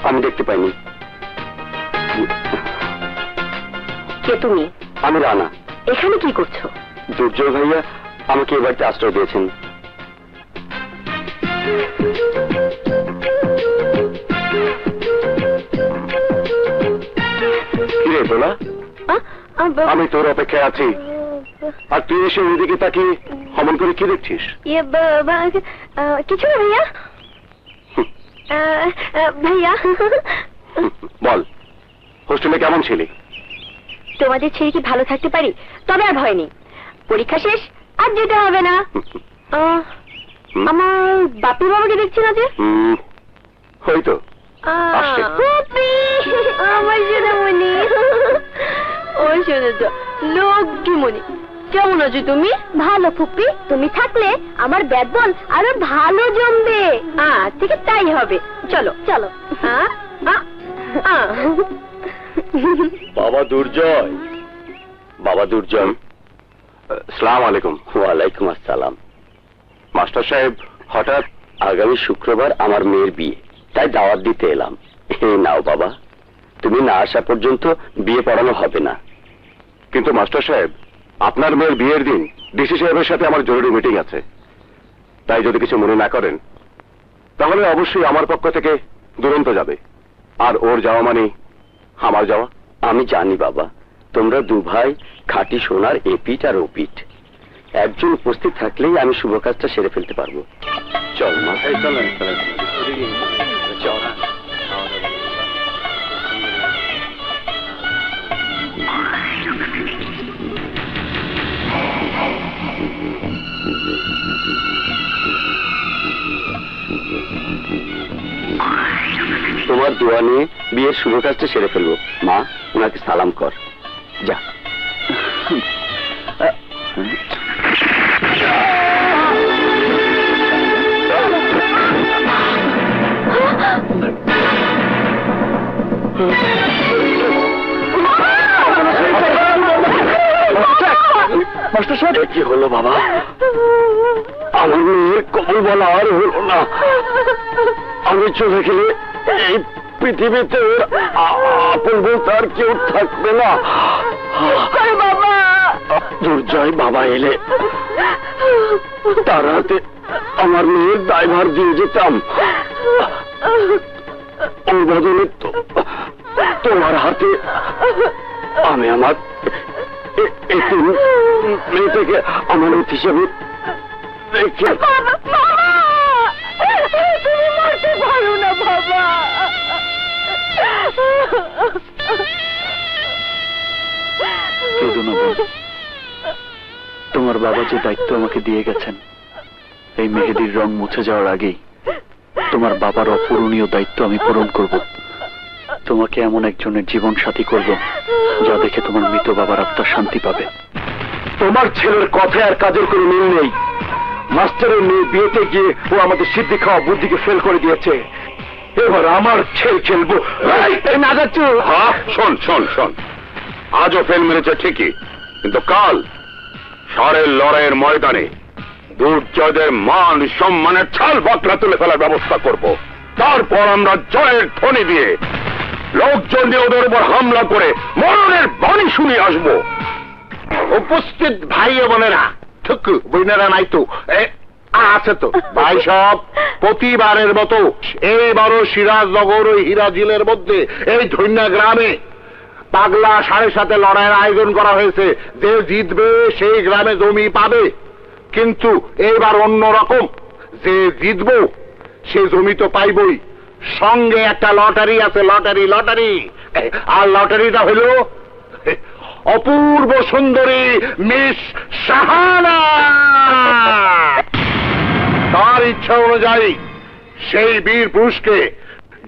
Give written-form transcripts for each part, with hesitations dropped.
আমি দেখতে পাইনি। কে তুমি? আমি রানা। এখানে কি করছো? দুর্জয় ভাইয়া আমাকে এ বাড়িতে আশ্রয় দিয়েছেন। কিরে তোলা, আমি তোর অপেক্ষায় আছি, আর তুই এসে ওইদিকে তাকিয়ে অমন করে কি দেখছিস? কিছু না ভাইয়া। ভাইয়া বল, হোস্টেলে কেমন ছিলি? তোমাদের ছেড়ে কি ভালো থাকতে পারি? তবে আর ভয় নেই, পরীক্ষা শেষ, আর যেতে হবে না। আমার বাপি বাবাকে দেখছি না যে? হয়তো আসছে। আমার সোনামণি, ও শোনো তো, লক্ষ্মীমণি, কেমন আছো তুমি? ভালো ফুপি, তুমি থাকলে আমার বেতন আরো ভালো জমবে। ঠিক আছে, তাই হবে। চলো চলো। বাবা দুর্জয়, বাবা দুর্জয়, সালাম আলাইকুম। ওয়ালাইকুম আসসালাম। মাস্টার সাহেব, হঠাৎ আগামী শুক্রবার আমার মেয়ের বিয়ে, তাই দাওয়াত দিতে এলাম। এই নাও বাবা, তুমি না আসা পর্যন্ত বিয়ে পড়ানো হবে না। কিন্তু মাস্টার সাহেব, আপনার মেয়ের বিয়ের দিন ডিসি সাহেবের সাথে আমার জরুরি মিটিং আছে, তাই যদি কিছু মনে না করেন তাহলে অবশ্যই আমার পক্ষ থেকে দুরন্ত যাবে, আর ওর যাওয়া মানে আমার যাওয়া। আমি জানি বাবা, তোমরা দু ভাই খাঁটি সোনার এপিট আর ওপিট, একজন উপস্থিত থাকলেই আমি শুভ কাজটা সেরে ফেলতে পারবো। চল মা, চলেন চলেন, চল। তোমার দোয়া নিয়ে বিয়ের শুভ কাজটা সেরে ফেলবো। মা, ওনাকে সালাম কর, যা। মাস্টার সাহেব, কি হলো বাবা? আমার মেয়ের কবল বলা আর হলো না। আমি চলে গেলে এই পৃথিবীতে আপন বলতে আর কেউ থাকবে না। বাবা, দুর্জয় বাবা এলে তার হাতে আমার মেয়ের দায়ভার দিয়ে যেতাম, ওর বদলে তোমার হাতে আমি আমার মেয়েটাকে আমানত হিসেবে রেখে। তুমি মারতে পারো না বাবা। তোমার বাবা যে দায়িত্ব আমাকে দিয়ে গেছেন, এই মেহেদির রং মুছে যাওয়ার আগেই তোমার বাবার অপূরণীয় দায়িত্ব আমি পূরণ করব। তোমাকে এমন একজনের জীবন সাথী করব যা দেখে তোমার মৃত বাবার আত্মা শান্তি পাবে। তোমার ছেলের কথায় আর কাজের কোনো মিল নেই। মাস্টারের মেয়ে বিয়েতে গিয়ে ও আমাদের সিদ্ধি খাওয়া বুদ্ধিকে ফেল করে দিয়েছে। এবার আমার ছেলে খেলবো না যাচ্ছ। হ্যাঁ, শোন শোন শোন, আজও ফেল মেরেছে ঠিকই, কিন্তু কাল সারের লড়াইয়ের ময়দানে দুর্জয়দের মান সম্মানের ছাল বাকলা তুলে ফেলার ব্যবস্থা করব। তারপর আমরা জয়ের ধ্বনি দিয়ে লোকজন দিয়ে ওদের উপর হামলা করে মরণের বাণী শুনিয়ে আসবো। উপস্থিত ভাই বোনেরা, ঠুকু বইনেরা নাই তো? আছে তো ভাই সব। প্রতিবারের মতো এইবারও সিরাজনগর ও হিরাজিলের মধ্যে এই ধন্যা গ্রামে পাগলা 7.5 লড়াইয়ের আয়োজন করা হয়েছে। যে জিতবে সেই গ্রামে জমি পাবে, কিন্তু এইবার অন্য রকম। যে জিতব সে জমি তো পাইবই, সঙ্গে একটা লটারি আছে। লটারি লটারি, আর লটারিটা হইল অপূর্ব সুন্দরী মিস শাহানা। তার ইচ্ছা অনুযায়ী সেই বীর পুরুষকে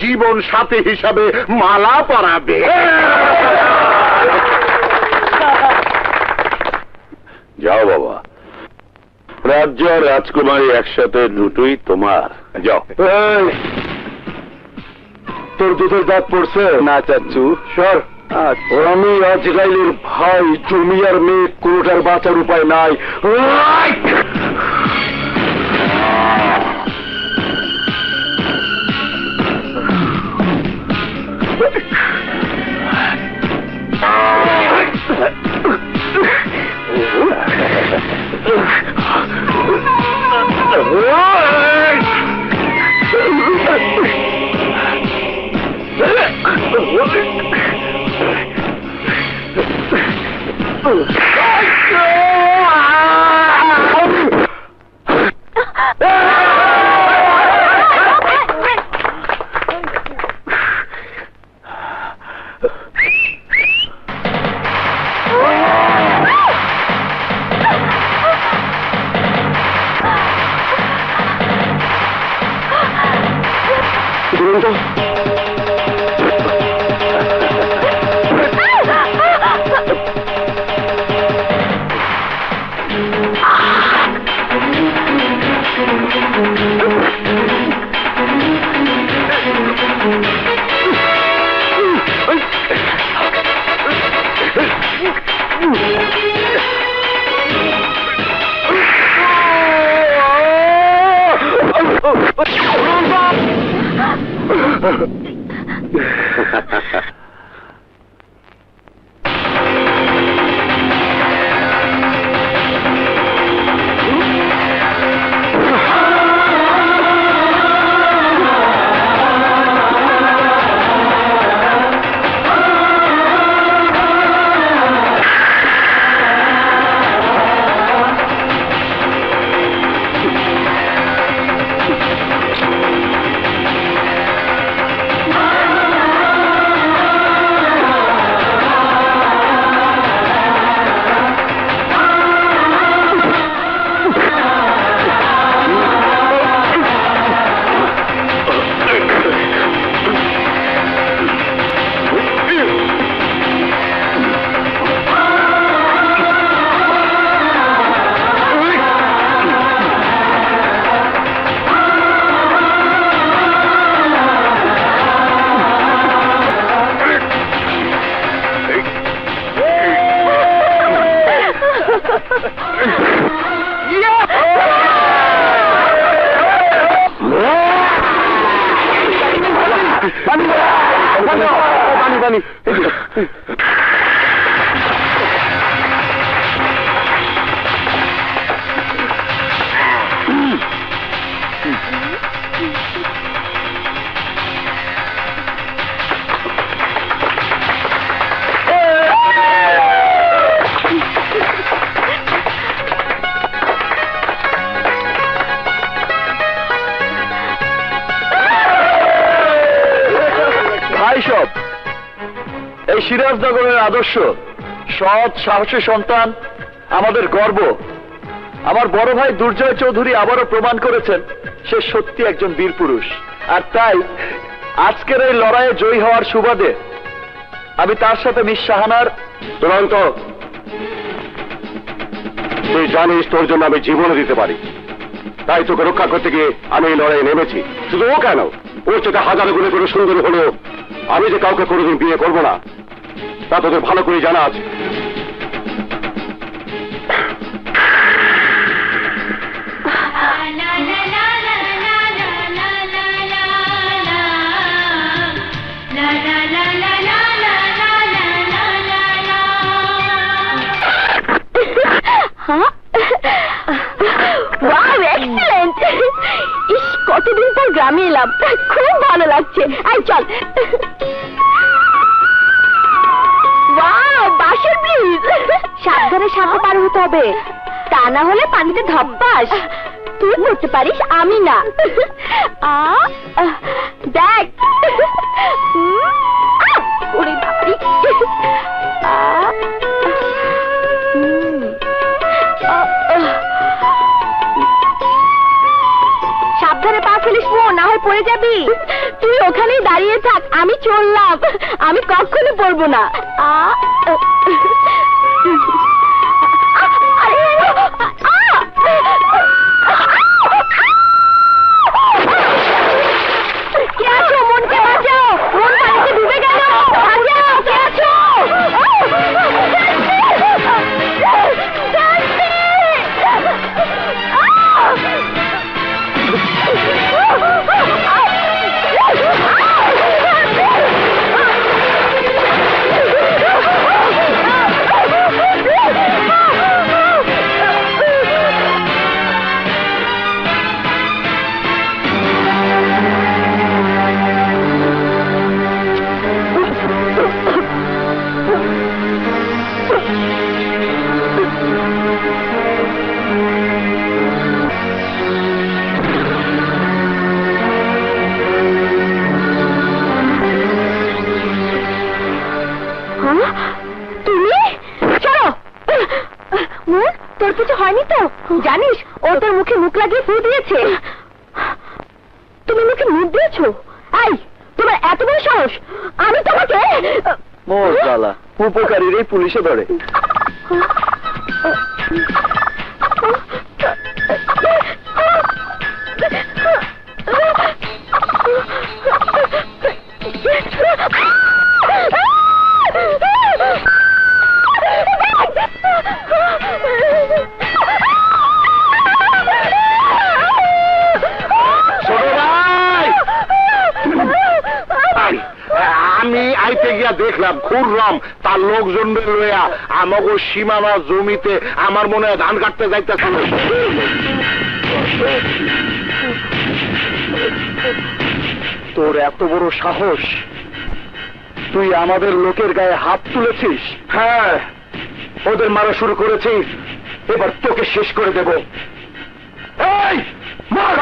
জীবন সাথী হিসাবে মালা পরাবে। যাও বাবা, রাজ্য আর রাজকুমারী একসাথে, দুটোই তোমার। যাও। তোর দুধের দাঁত পড়ছে না চাচ্ছু? সর। আমি আজরাইলের ভাই, জমি আর মেয়ে কোনোটার বাঁচার উপায় নাই। সব এই সিরাজনগরের আদর্শ সৎ সাহসী সন্তান আমাদের গর্ব। আমার বড় ভাই দুর্জয় চৌধুরী আবারও প্রমাণ করেছেন সে সত্যি একজন বীর পুরুষ। আর তাই আজকের এই লড়াইয়ে জয়ী হওয়ার সুবাদে আমি তার সাথে মিস শাহানার তুরন্ত তুই জানিস তোর জন্য আমি জীবনও দিতে পারি, তাই তোকে রক্ষা করতে গিয়ে আমি এই লড়াইয়ে নেমেছি। শুধু ও কেন, ওর চোখে হাজারো গুণে করে সুন্দরী হলেও আমি যে কাউকে কোনোদিন বিয়ে করব না তা তোদের ভালো করে জানা আছে। কতদিন পর গ্রামে এলাম, খুব ভালো লাগছে। আয় চল। বাঁশের ব্রিজ, সাবধানে সামনে পার হতে হবে, তা না হলে পানিতে ধপ্পাস। তুই পড়তে পারিস, আমি না। দেখ ওরে বাপরে। সাবধানে পা ফেলিস, না হয় পড়ে যাবি। তুই ওখানেই দাঁড়িয়ে থাক, আমি চললাম। আমি কখনো পড়বো না। কে আছো? মনকে বাঁচাও, মন পানিতে ডুবে গেল। বাঁচাও, কে আছো? তোর কিছু হয়নি তো? জানিস ও তোর মুখে মুখ লাগিয়ে ফু দিয়েছে। তুমি মুখে মুখ দিয়েছো? এই তোমার এত বড় সাহস! আমি তোমাকে মোর জ্বালা, উপকারীরই পুলিশে ধরে। ছোট ভাই! আমি আইতে গিয়া দেখলাম খুররাম তার লোকজন লইয়া আমাকে সীমানা জমিতে আমার মনে হয় ধান কাটতে যাইতেছিল। তোর এত বড় সাহস, তুই আমাদের লোকের গায়ে হাত তুলেছিস? হ্যাঁ, ওদের মারা শুরু করেছিস, এবার তোকে শেষ করে দেব। এই মার!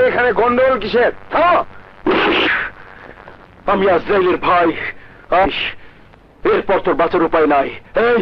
এখানে গন্ডগোল কিসের? আমি আজরাইলের ভাই, এরপর তোর বাঁচার উপায় নাই। এই